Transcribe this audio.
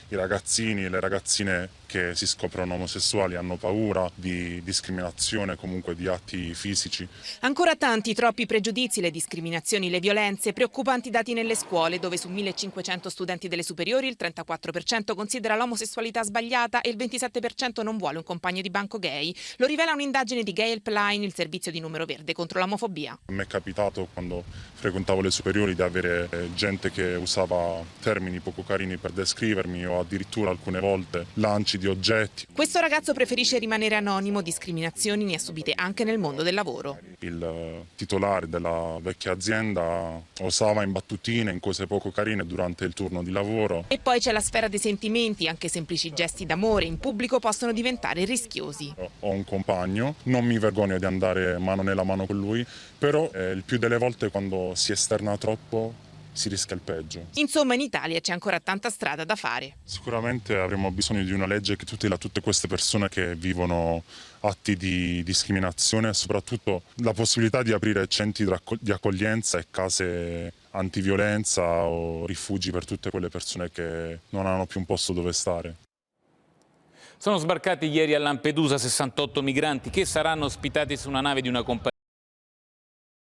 i ragazzini e le ragazzine che si scoprono omosessuali hanno paura di discriminazione, comunque di atti fisici. Ancora tanti, troppi pregiudizi, le discriminazioni, le violenze, preoccupanti dati nelle scuole, dove su 1500 studenti delle superiori il 34% considera l'omosessualità sbagliata e il 27% non vuole un compagno di banco gay. Lo rivela un'indagine di Gay Helpline, il servizio di numero verde contro l'omofobia. Mi è capitato quando frequentavo le superiori di avere gente che usava termini poco carini per descrivermi o addirittura alcune volte lanci di oggetti. Questo ragazzo preferisce rimanere anonimo, discriminazioni ne ha subite anche nel mondo del lavoro. Il titolare della vecchia azienda osava in battutine, in cose poco carine durante il turno di lavoro. E poi c'è la sfera dei sentimenti, anche semplici gesti d'amore in pubblico possono diventare rischiosi. Ho un compagno, non mi vergogno di andare mano nella mano con lui, però il più delle volte quando si esterna troppo si rischia il peggio. Insomma, in Italia c'è ancora tanta strada da fare. Sicuramente avremo bisogno di una legge che tutela tutte queste persone che vivono atti di discriminazione e soprattutto la possibilità di aprire centri di accoglienza e case antiviolenza o rifugi per tutte quelle persone che non hanno più un posto dove stare. Sono sbarcati ieri a Lampedusa 68 migranti che saranno ospitati su una nave di una compagnia